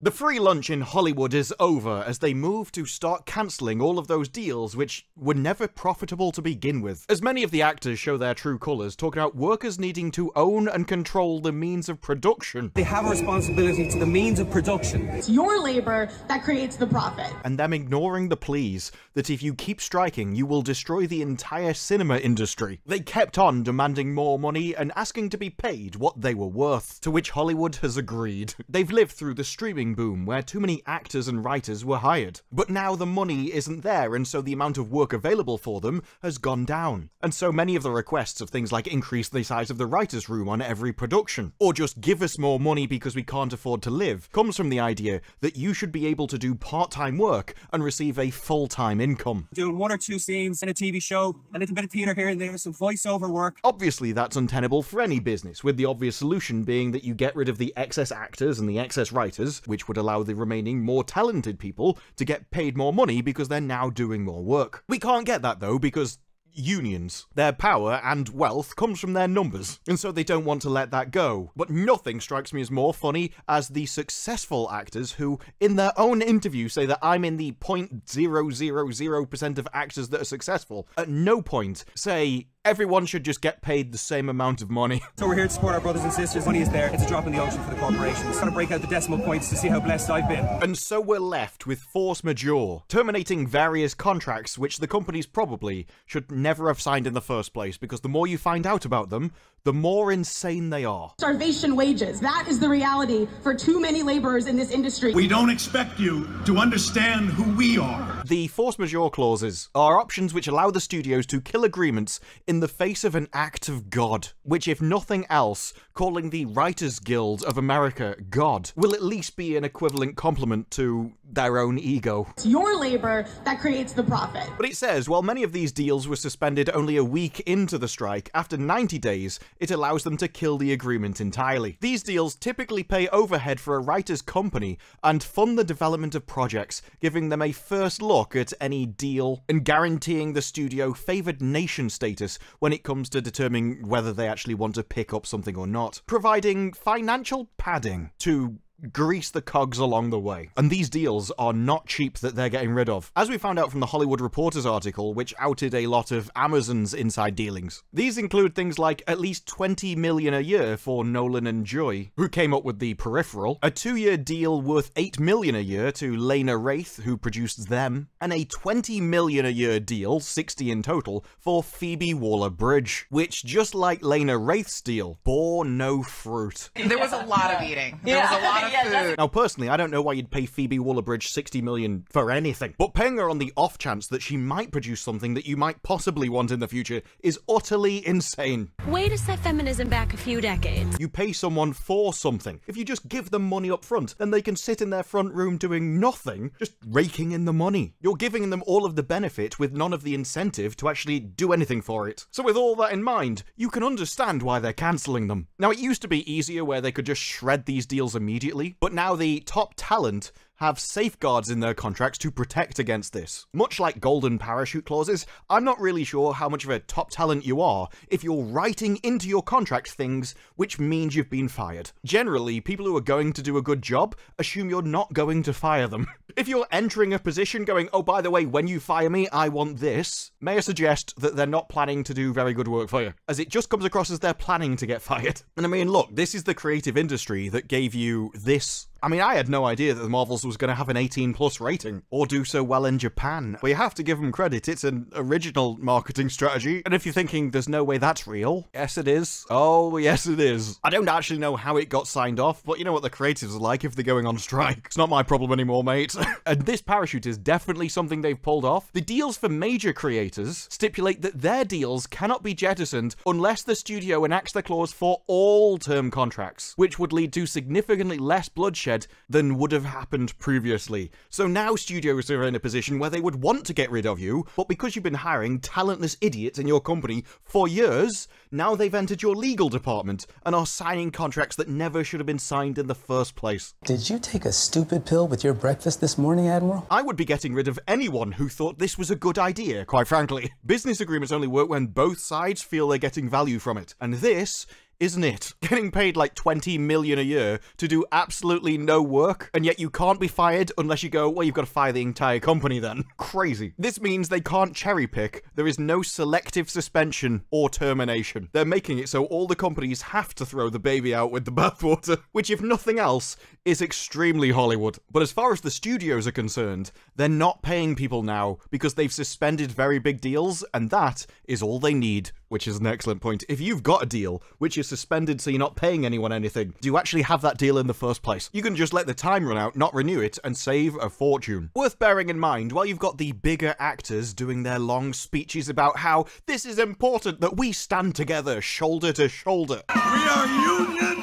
The free lunch in Hollywood is over as they move to start cancelling all of those deals which were never profitable to begin with. As many of the actors show their true colours, talking about workers needing to own and control the means of production. They have a responsibility to the means of production. It's your labour that creates the profit. And them ignoring the pleas that if you keep striking, you will destroy the entire cinema industry. They kept on demanding more money and asking to be paid what they were worth, to which Hollywood has agreed. They've lived through the streaming boom where too many actors and writers were hired. But now the money isn't there, and so the amount of work available for them has gone down. And so many of the requests of things like increase the size of the writer's room on every production, or just give us more money because we can't afford to live, comes from the idea that you should be able to do part-time work and receive a full-time income. Doing 1 or 2 scenes in a TV show, a little bit of theatre here and there, some voiceover work. Obviously that's untenable for any business, with the obvious solution being that you get rid of the excess actors and the excess writers, which would allow the remaining more talented people to get paid more money because they're now doing more work. We can't get that though because unions. Their power and wealth comes from their numbers, and so they don't want to let that go. But nothing strikes me as more funny as the successful actors who, in their own interview, say that I'm in the 0.000% of actors that are successful. At no point say everyone should just get paid the same amount of money. So we're here to support our brothers and sisters. Money is there. It's a drop in the ocean for the corporations. Got to break out the decimal points to see how blessed I've been. And so we're left with force majeure, terminating various contracts which the companies probably should never have signed in the first place, because the more you find out about them, the more insane they are. Starvation wages. That is the reality for too many laborers in this industry. We don't expect you to understand who we are. The force majeure clauses are options which allow the studios to kill agreements in the face of an act of God, which, if nothing else, calling the Writers Guild of America God, will at least be an equivalent compliment to their own ego. It's your labour that creates the profit. But it says, while many of these deals were suspended only a week into the strike, after 90 days, it allows them to kill the agreement entirely. These deals typically pay overhead for a writer's company and fund the development of projects, giving them a first look at any deal and guaranteeing the studio favoured nation status when it comes to determining whether they actually want to pick up something or not, providing financial padding to grease the cogs along the way. And these deals are not cheap that they're getting rid of, as we found out from the Hollywood Reporter's article, which outed a lot of Amazon's inside dealings. These include things like at least $20 million a year for Nolan and Joy, who came up with The Peripheral, a 2-year deal worth $8 million a year to Lena Wraith, who produced Them, and a $20 million a year deal, 60 in total, for Phoebe Waller-Bridge, which, just like Lena Wraith's deal, bore no fruit. There was a lot of eating. There was a lot of food. Now, personally, I don't know why you'd pay Phoebe Waller-Bridge $60 million for anything, but paying her on the off chance that she might produce something that you might possibly want in the future is utterly insane. Way to set feminism back a few decades. You pay someone for something. If you just give them money up front, then they can sit in their front room doing nothing, just raking in the money. You're giving them all of the benefit with none of the incentive to actually do anything for it. So with all that in mind, you can understand why they're cancelling them. Now, it used to be easier where they could just shred these deals immediately, but now the top talent have safeguards in their contracts to protect against this. Much like golden parachute clauses, I'm not really sure how much of a top talent you are if you're writing into your contract things which means you've been fired. Generally, people who are going to do a good job assume you're not going to fire them. If you're entering a position going, oh, by the way, when you fire me, I want this, may I suggest that they're not planning to do very good work for you, as it just comes across as they're planning to get fired. And I mean, look, this is the creative industry that gave you this. I mean, I had no idea that the Marvels was going to have an 18+ rating, or do so well in Japan. But you have to give them credit, it's an original marketing strategy. And if you're thinking there's no way that's real, yes it is. Oh, yes it is. I don't actually know how it got signed off, but you know what the creatives are like if they're going on strike. It's not my problem anymore, mate. And this parachute is definitely something they've pulled off. The deals for major creators stipulate that their deals cannot be jettisoned unless the studio enacts the clause for all term contracts, which would lead to significantly less bloodshed than would have happened previously. So now studios are in a position where they would want to get rid of you, but because you've been hiring talentless idiots in your company for years, now they've entered your legal department and are signing contracts that never should have been signed in the first place. Did you take a stupid pill with your breakfast this morning, Admiral? I would be getting rid of anyone who thought this was a good idea, quite frankly. Business agreements only work when both sides feel they're getting value from it, and this isn't it? Getting paid like 20 million a year to do absolutely no work, and yet you can't be fired unless you go, well, you've got to fire the entire company then. Crazy. This means they can't cherry pick. There is no selective suspension or termination. They're making it so all the companies have to throw the baby out with the bathwater, which if nothing else is extremely Hollywood. But as far as the studios are concerned, they're not paying people now because they've suspended very big deals, and that is all they need, which is an excellent point. If you've got a deal which is suspended so you're not paying anyone anything, do you actually have that deal in the first place? You can just let the time run out, not renew it, and save a fortune. Worth bearing in mind, while you've got the bigger actors doing their long speeches about how this is important that we stand together, shoulder to shoulder. We are union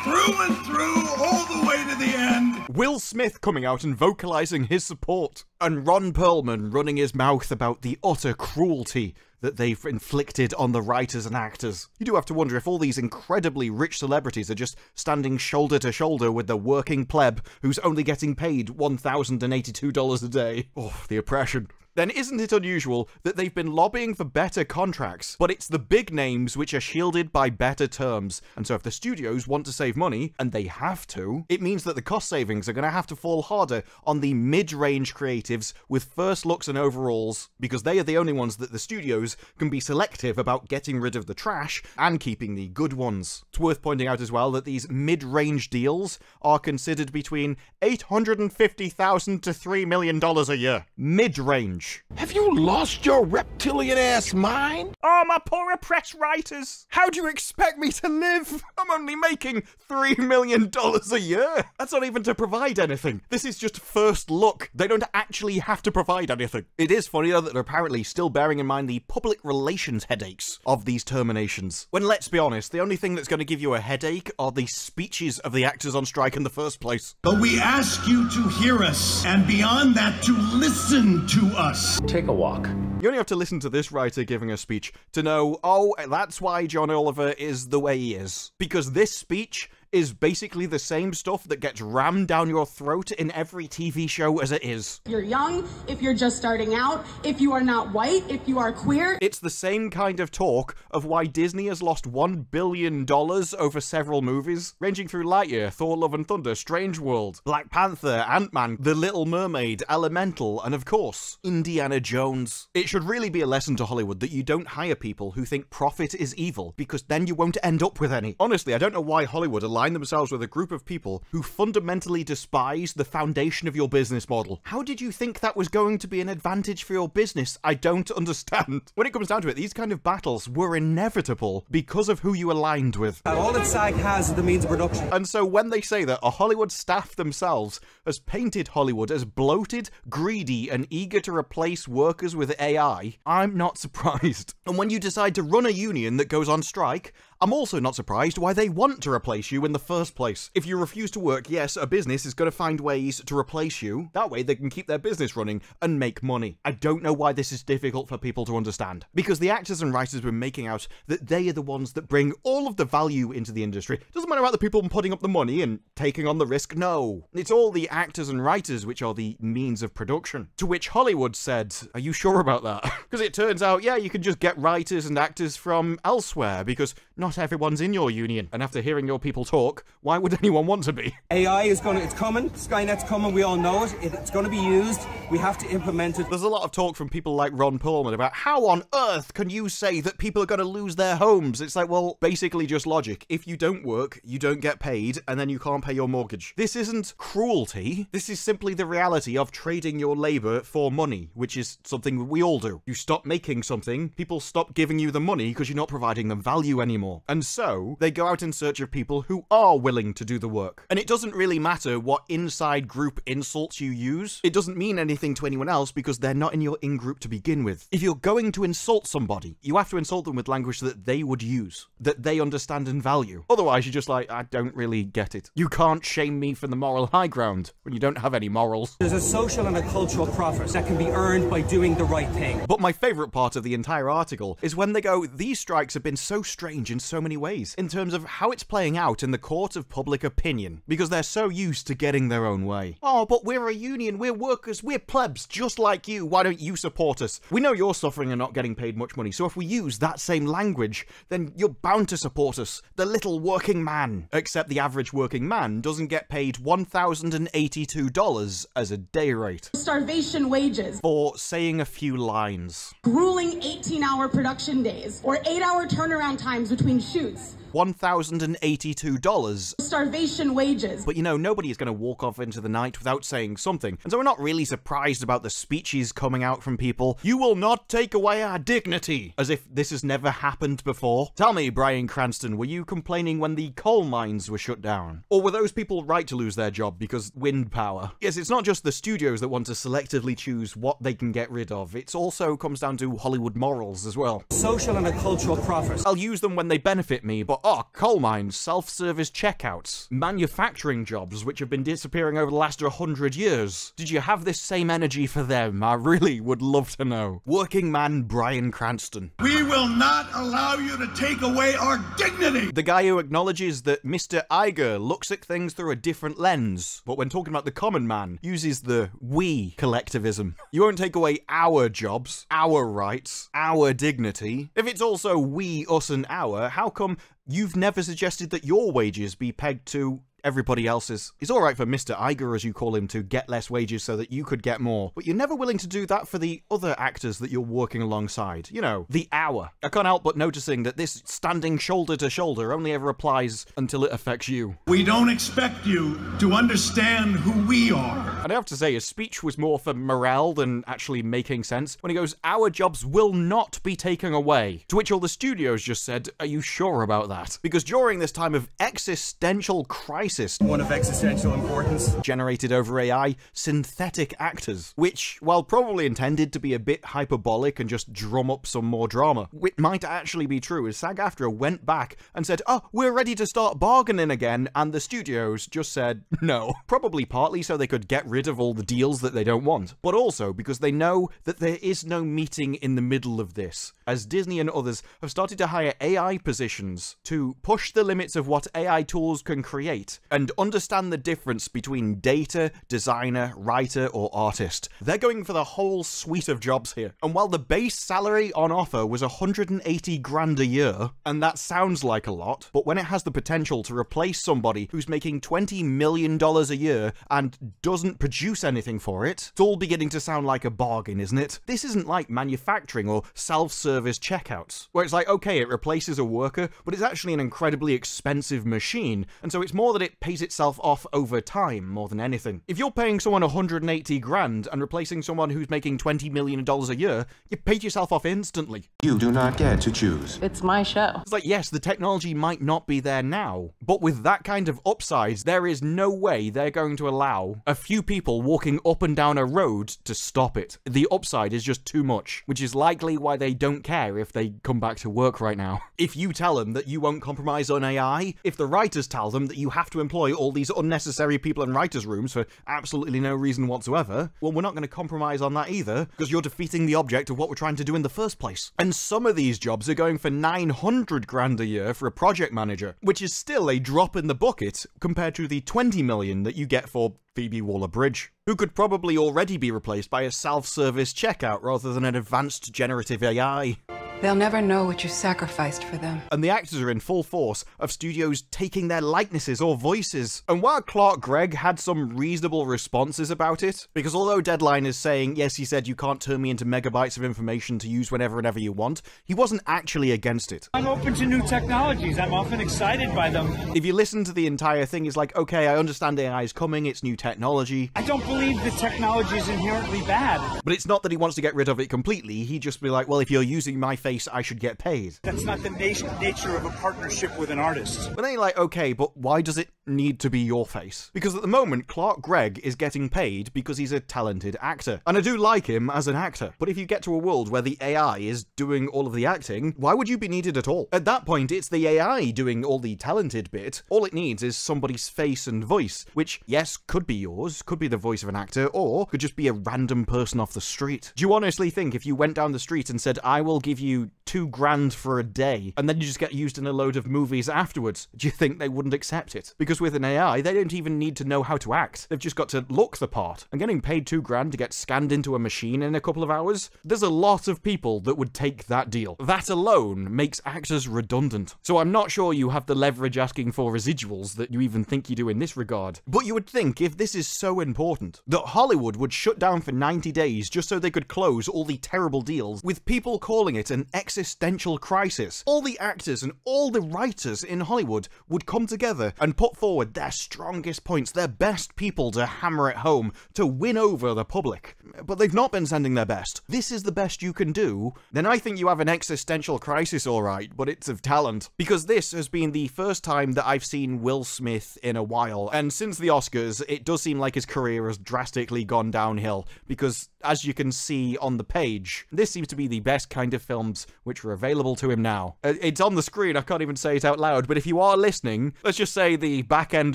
through and through, all the way to the end. Will Smith coming out and vocalizing his support, and Ron Perlman running his mouth about the utter cruelty that they've inflicted on the writers and actors. You do have to wonder if all these incredibly rich celebrities are just standing shoulder to shoulder with the working pleb who's only getting paid $1,082 a day. Oh, the oppression. Then isn't it unusual that they've been lobbying for better contracts, but it's the big names which are shielded by better terms, and so if the studios want to save money, and they have to, it means that the cost savings are going to have to fall harder on the mid-range creatives with first looks and overalls, because they are the only ones that the studios can be selective about getting rid of the trash and keeping the good ones. It's worth pointing out as well that these mid-range deals are considered between $850,000 to $3 million a year. Mid-range. Have you lost your reptilian-ass mind? Oh, my poor oppressed writers. How do you expect me to live? I'm only making $3 million a year. That's not even to provide anything. This is just first look. They don't actually have to provide anything. It is funny, though, that they're apparently still bearing in mind the public relations headaches of these terminations. When, let's be honest, the only thing that's going to give you a headache are the speeches of the actors on strike in the first place. But we ask you to hear us, and beyond that, to listen to us. Take a walk. You only have to listen to this writer giving a speech to know, oh, that's why John Oliver is the way he is. Because this speech is basically the same stuff that gets rammed down your throat in every TV show as it is. If you're young, if you're just starting out, if you are not white, if you are queer. It's the same kind of talk of why Disney has lost $1 billion over several movies, ranging through Lightyear, Thor Love and Thunder, Strange World, Black Panther, Ant-Man, The Little Mermaid, Elemental, and of course, Indiana Jones. It should really be a lesson to Hollywood that you don't hire people who think profit is evil, because then you won't end up with any. Honestly, I don't know why Hollywood align themselves with a group of people who fundamentally despise the foundation of your business model. How did you think that was going to be an advantage for your business? I don't understand. When it comes down to it, these kind of battles were inevitable because of who you aligned with. All that SAG has is the means of production. And so when they say that a Hollywood staff themselves has painted Hollywood as bloated, greedy, and eager to replace workers with AI, I'm not surprised. And when you decide to run a union that goes on strike, I'm also not surprised why they want to replace you in the first place. If you refuse to work, yes, a business is going to find ways to replace you. That way they can keep their business running and make money. I don't know why this is difficult for people to understand. Because the actors and writers were making out that they are the ones that bring all of the value into the industry. Doesn't matter about the people putting up the money and taking on the risk, no. It's all the actors and writers which are the means of production. To which Hollywood said, are you sure about that? Because it turns out, yeah, you can just get writers and actors from elsewhere, because not everyone's in your union. And after hearing your people talk, why would anyone want to be? AI is it's coming. Skynet's coming. We all know it. It's going to be used. We have to implement it. There's a lot of talk from people like Ron Perlman about how on earth can you say that people are going to lose their homes? It's like, well, basically just logic. If you don't work, you don't get paid, and then you can't pay your mortgage. This isn't cruelty. This is simply the reality of trading your labor for money, which is something we all do. You stop making something, people stop giving you the money because you're not providing them value anymore. And so, they go out in search of people who are willing to do the work. And it doesn't really matter what inside group insults you use. It doesn't mean anything to anyone else because they're not in your in-group to begin with. If you're going to insult somebody, you have to insult them with language that they would use, that they understand and value. Otherwise, you're just like, I don't really get it. You can't shame me for the moral high ground when you don't have any morals. There's a social and a cultural profit that can be earned by doing the right thing. But my favorite part of the entire article is when they go, these strikes have been so strange and so many ways, in terms of how it's playing out in the court of public opinion, because they're so used to getting their own way. Oh, but we're a union, we're workers, we're plebs, just like you, why don't you support us? We know you're suffering and not getting paid much money, so if we use that same language, then you're bound to support us, the little working man. Except the average working man doesn't get paid $1,082 as a day rate. Starvation wages. For saying a few lines. Grueling 18-hour production days, or 8-hour turnaround times between shoots. $1,082. Starvation wages. But you know, nobody is going to walk off into the night without saying something, and so we're not really surprised about the speeches coming out from people. You will not take away our dignity, as if this has never happened before. Tell me, Bryan Cranston, were you complaining when the coal mines were shut down? Or were those people right to lose their job because wind power? Yes, it's not just the studios that want to selectively choose what they can get rid of, it also comes down to Hollywood morals as well. Social and a cultural profit. I'll use them when they benefit me, but coal mines, self-service checkouts, manufacturing jobs which have been disappearing over the last 100 years. Did you have this same energy for them? I really would love to know. Working man Bryan Cranston. We will not allow you to take away our dignity! The guy who acknowledges that Mr. Iger looks at things through a different lens, but when talking about the common man, uses the we collectivism. You won't take away our jobs, our rights, our dignity. If it's also we, us, and our, how come you've never suggested that your wages be pegged to everybody else's? It's alright for Mr. Iger, as you call him, to get less wages so that you could get more, but you're never willing to do that for the other actors that you're working alongside. You know, the hour. I can't help but noticing that this standing shoulder to shoulder only ever applies until it affects you. We don't expect you to understand who we are. And I have to say, his speech was more for morale than actually making sense when he goes, our jobs will not be taken away. To which all the studios just said, are you sure about that? Because during this time of existential crisis, One of existential importance. generated over AI, synthetic actors, which, while probably intended to be a bit hyperbolic and just drum up some more drama, it might actually be true, as SAG-AFTRA went back and said, oh, we're ready to start bargaining again, and the studios just said no. Probably partly so they could get rid of all the deals that they don't want, but also because they know that there is no meeting in the middle of this, as Disney and others have started to hire AI positions to push the limits of what AI tools can create and understand the difference between data, designer, writer, or artist. They're going for the whole suite of jobs here. And while the base salary on offer was 180 grand a year, and that sounds like a lot, but when it has the potential to replace somebody who's making $20 million a year and doesn't produce anything for it, it's all beginning to sound like a bargain, isn't it? This isn't like manufacturing or self-service checkouts, where it's like, okay, it replaces a worker, but it's actually an incredibly expensive machine, and so it's more that it pays itself off over time more than anything. If you're paying someone 180 grand and replacing someone who's making $20 million a year, you paid yourself off instantly. You do not get to choose. It's my show. It's like, yes, the technology might not be there now, but with that kind of upsides, there is no way they're going to allow a few people walking up and down a road to stop it. The upside is just too much, which is likely why they don't care if they come back to work right now. If you tell them that you won't compromise on AI, if the writers tell them that you have to employ all these unnecessary people in writers' rooms for absolutely no reason whatsoever, well, we're not going to compromise on that either, because you're defeating the object of what we're trying to do in the first place. And some of these jobs are going for 900 grand a year for a project manager, which is still a drop in the bucket compared to the 20 million that you get for Phoebe Waller-Bridge, who could probably already be replaced by a self-service checkout rather than an advanced generative AI. They'll never know what you sacrificed for them. And the actors are in full force of studios taking their likenesses or voices. And while Clark Gregg had some reasonable responses about it, because although Deadline is saying, yes, he said you can't turn me into megabytes of information to use whenever and ever you want, he wasn't actually against it. I'm open to new technologies. I'm often excited by them. If you listen to the entire thing, it's like, okay, I understand AI is coming, it's new technology. I don't believe the technology is inherently bad. But it's not that he wants to get rid of it completely, he'd just be like, well, if you're using my face, I should get paid. That's not the nature of a partnership with an artist. But then you're like, okay, but why does it need to be your face. Because at the moment, Clark Gregg is getting paid because he's a talented actor. And I do like him as an actor. But if you get to a world where the AI is doing all of the acting, why would you be needed at all? At that point, it's the AI doing all the talented bit. All it needs is somebody's face and voice, which, yes, could be yours, could be the voice of an actor, or could just be a random person off the street. Do you honestly think if you went down the street and said, I will give you $2,000 for a day, and then you just get used in a load of movies afterwards, do you think they wouldn't accept it? Because with an AI, they don't even need to know how to act. They've just got to look the part. And getting paid $2,000 to get scanned into a machine in a couple of hours, there's a lot of people that would take that deal. That alone makes actors redundant. So I'm not sure you have the leverage asking for residuals that you even think you do in this regard. But you would think if this is so important, that Hollywood would shut down for 90 days just so they could close all the terrible deals, with people calling it an existential crisis. All the actors and all the writers in Hollywood would come together and put forward their strongest points, their best people to hammer it home, to win over the public. But they've not been sending their best. This is the best you can do. Then I think you have an existential crisis, alright, but it's of talent. Because this has been the first time that I've seen Will Smith in a while, and since the Oscars, it does seem like his career has drastically gone downhill, because as you can see on the page, this seems to be the best kind of films which are available to him now. It's on the screen, I can't even say it out loud, but if you are listening, let's just say the back end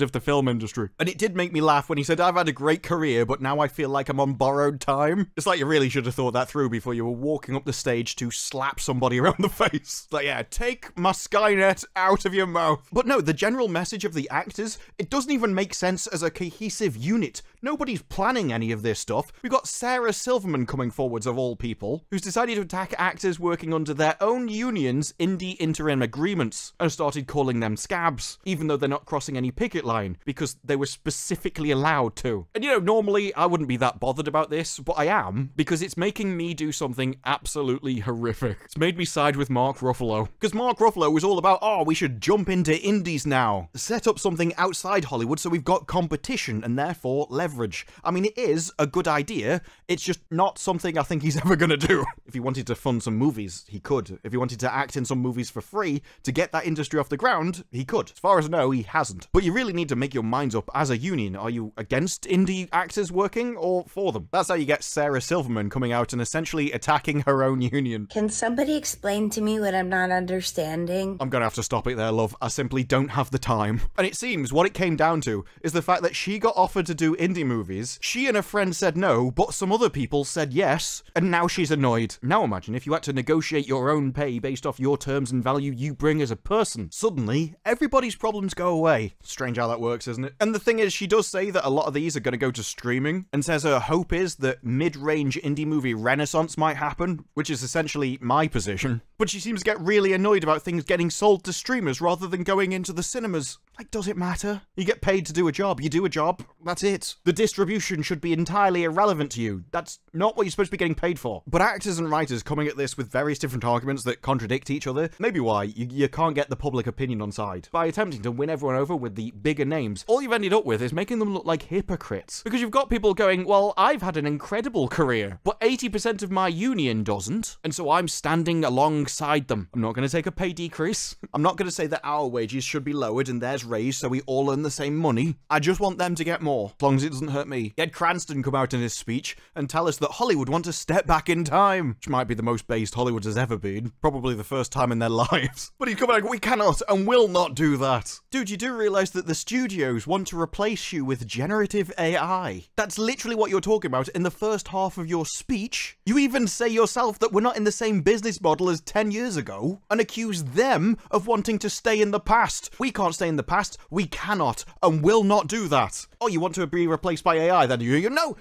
of the film industry. And it did make me laugh when he said, I've had a great career, but now I feel like I'm on borrowed time. It's like you really should have thought that through before you were walking up the stage to slap somebody around the face. Like, yeah, take my Skynet out of your mouth. But no, the general message of the actors, it doesn't even make sense as a cohesive unit. Nobody's planning any of this stuff. We've got Sarah Silverman coming forwards, of all people, who's decided to attack actors working under their own union's indie interim agreements and started calling them scabs, even though they're not crossing any picket line, because they were specifically allowed to. And you know, normally I wouldn't be that bothered about this, but I am, because it's making me do something absolutely horrific. It's made me side with Mark Ruffalo, because Mark Ruffalo was all about, oh, we should jump into indies now, set up something outside Hollywood so we've got competition and therefore leverage. I mean, it is a good idea, it's just not something I think he's ever gonna do. If he wanted to fund some movies, he could. If he wanted to act in some movies for free to get that industry off the ground, he could. As far as I know, he hasn't. But you really need to make your minds up as a union. Are you against indie actors working or for them? That's how you get Sarah Silverman coming out and essentially attacking her own union. Can somebody explain to me what I'm not understanding? I'm gonna have to stop it there, love. I simply don't have the time. And it seems what it came down to is the fact that she got offered to do indie movies, she and her friend said no, but some other people said yes, and now she's annoyed. Now imagine if you had to negotiate your own pay based off your terms and value you bring as a person. Suddenly, everybody's problems go away. Strange how that works, isn't it? And the thing is, she does say that a lot of these are going to go to streaming, and says her hope is that mid-range indie movie renaissance might happen, which is essentially my position. But she seems to get really annoyed about things getting sold to streamers rather than going into the cinemas. Like, does it matter? You get paid to do a job, you do a job, that's it. The distribution should be entirely irrelevant to you. That's not what you're supposed to be getting paid for. But actors and writers coming at this with various different arguments that contradict each other, maybe why you can't get the public opinion on side. By attempting to win everyone over with the bigger names, all you've ended up with is making them look like hypocrites. Because you've got people going, well, I've had an incredible career, but 80% of my union doesn't, and so I'm standing alongside them. I'm not going to take a pay decrease. I'm not going to say that our wages should be lowered and theirs raised so we all earn the same money. I just want them to get more, as long as it doesn't hurt me. Ed Cranston come out in his speech and tell us that Hollywood want to step back in time, which might be the most based Hollywood has ever been. Probably the first time in their lives. But he's coming like, we cannot and will not do that. Dude, you do realize that the studios want to replace you with generative AI. That's literally what you're talking about in the first half of your speech. You even say yourself that we're not in the same business model as 10 years ago and accuse them of wanting to stay in the past. We can't stay in the past. We cannot and will not do that. Oh, you want to be replaced by AI then?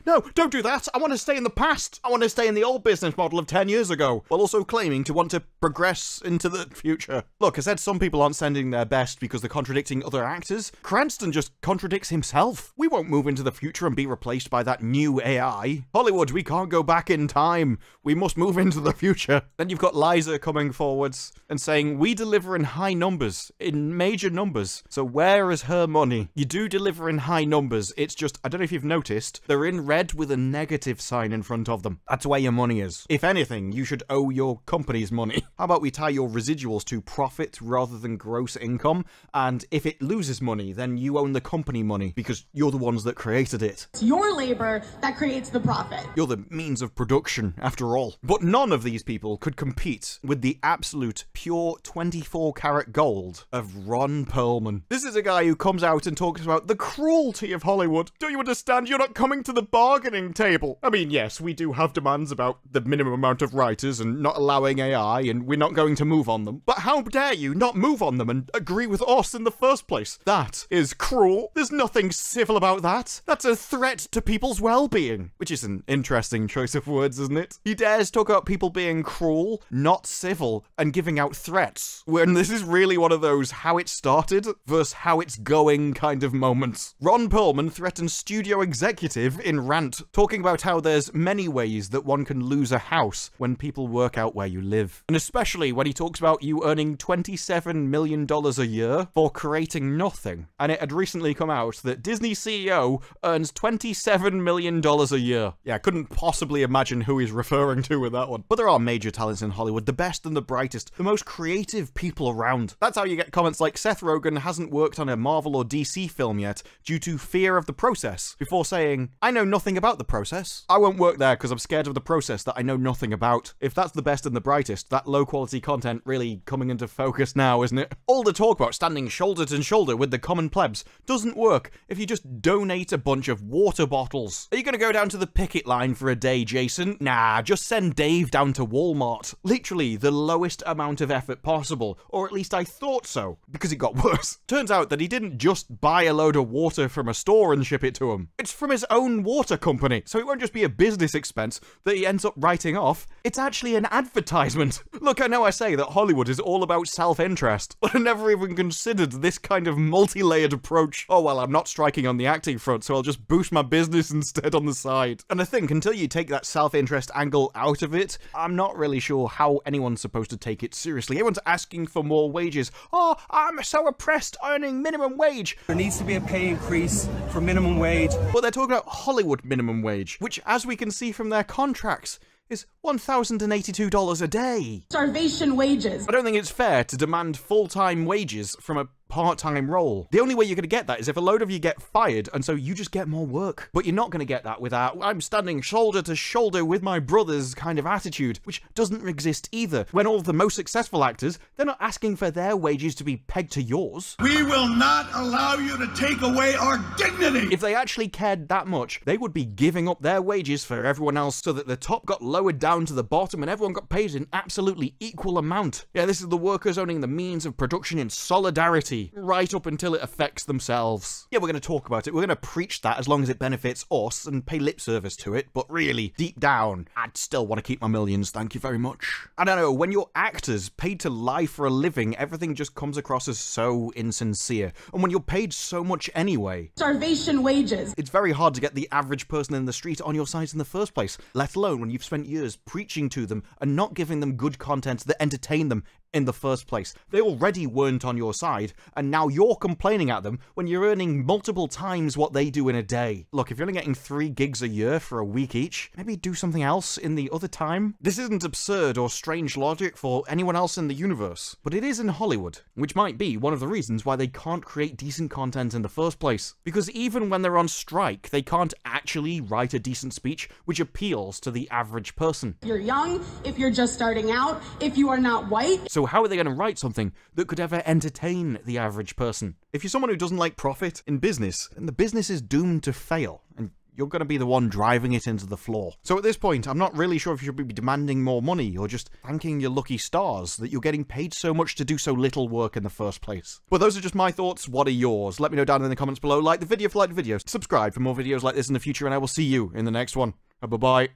No, don't do that. I want to stay in the past. I want to stay in the old business model of 10 years ago, while also claiming to want to progress into the future. Look, I said some people aren't sending their best because they're contradicting other actors. Cranston just contradicts himself. We won't move into the future and be replaced by that new AI. Hollywood, we can't go back in time. We must move into the future. Then you've got Liza coming forwards and saying, we deliver in high numbers, in major numbers, so So where is her money? You do deliver in high numbers, it's just, I don't know if you've noticed, they're in red with a negative sign in front of them. That's where your money is. If anything, you should owe your company's money. How about we tie your residuals to profit rather than gross income? And if it loses money, then you own the company money because you're the ones that created it. It's your labor that creates the profit. You're the means of production, after all. But none of these people could compete with the absolute pure 24-karat gold of Ron Perlman. This is a guy who comes out and talks about the cruelty of Hollywood. Don't you understand? You're not coming to the bargaining table. I mean, yes, we do have demands about the minimum amount of writers and not allowing AI, and we're not going to move on them. But how dare you not move on them and agree with us in the first place? That is cruel. There's nothing civil about that. That's a threat to people's well-being. Which is an interesting choice of words, isn't it? He dares talk about people being cruel, not civil, and giving out threats, when this is really one of those how it started versus how it's going kind of moments. Ron Perlman threatened studio executive in Rant, talking about how there's many ways that one can lose a house when people work out where you live. And especially when he talks about you earning $27 million a year for creating nothing. And it had recently come out that Disney CEO earns $27 million a year. Yeah, I couldn't possibly imagine who he's referring to with that one. But there are major talents in Hollywood, the best and the brightest, the most creative people around. That's how you get comments like Seth Rogen hasn't worked on a Marvel or DC film yet due to fear of the process, before saying, I know nothing about the process. I won't work there because I'm scared of the process that I know nothing about. If that's the best and the brightest, that low quality content really coming into focus now, isn't it? All the talk about standing shoulder to shoulder with the common plebs doesn't work if you just donate a bunch of water bottles. Are you gonna go down to the picket line for a day, Jason? Nah, just send Dave down to Walmart. Literally the lowest amount of effort possible, or at least I thought so, because it got worse. Turns out that he didn't just buy a load of water from a store and ship it to him. It's from his own water company, so it won't just be a business expense that he ends up writing off. It's actually an advertisement. Look, I know I say that Hollywood is all about self-interest, but I never even considered this kind of multi-layered approach. Oh well, I'm not striking on the acting front, so I'll just boost my business instead on the side. And I think until you take that self-interest angle out of it, I'm not really sure how anyone's supposed to take it seriously. Everyone's asking for more wages. Oh, I'm so oppressed earning minimum wage. There needs to be a pay increase for minimum wage. But they're talking about Hollywood minimum wage, which, as we can see from their contracts, is $1,082 a day. Starvation wages. I don't think it's fair to demand full-time wages from a part-time role. The only way you're going to get that is if a load of you get fired, and so you just get more work. But you're not going to get that without, I'm standing shoulder to shoulder with my brothers kind of attitude, which doesn't exist either. When all of the most successful actors, they're not asking for their wages to be pegged to yours. We will not allow you to take away our dignity! If they actually cared that much, they would be giving up their wages for everyone else so that the top got lowered down to the bottom and everyone got paid an absolutely equal amount. Yeah, this is the workers owning the means of production in solidarity, right up until it affects themselves. Yeah, we're going to talk about it. We're going to preach that as long as it benefits us and pay lip service to it. But really, deep down, I'd still want to keep my millions. Thank you very much. I don't know, when you're actors paid to lie for a living, everything just comes across as so insincere. And when you're paid so much anyway, starvation wages, it's very hard to get the average person in the street on your side in the first place, let alone when you've spent years preaching to them and not giving them good content that entertain them in the first place. They already weren't on your side, and now you're complaining at them when you're earning multiple times what they do in a day. Look, if you're only getting 3 gigs a year for a week each, maybe do something else in the other time. This isn't absurd or strange logic for anyone else in the universe, but it is in Hollywood, which might be one of the reasons why they can't create decent content in the first place. Because even when they're on strike, they can't actually write a decent speech which appeals to the average person. If you're young, if you're just starting out, if you are not white. So how are they going to write something that could ever entertain the average person? If you're someone who doesn't like profit in business, then the business is doomed to fail, and you're going to be the one driving it into the floor. So at this point, I'm not really sure if you should be demanding more money or just thanking your lucky stars that you're getting paid so much to do so little work in the first place. But those are just my thoughts. What are yours? Let me know down in the comments below. Like the video if you like the video. Subscribe for more videos like this in the future, and I will see you in the next one. Bye-bye.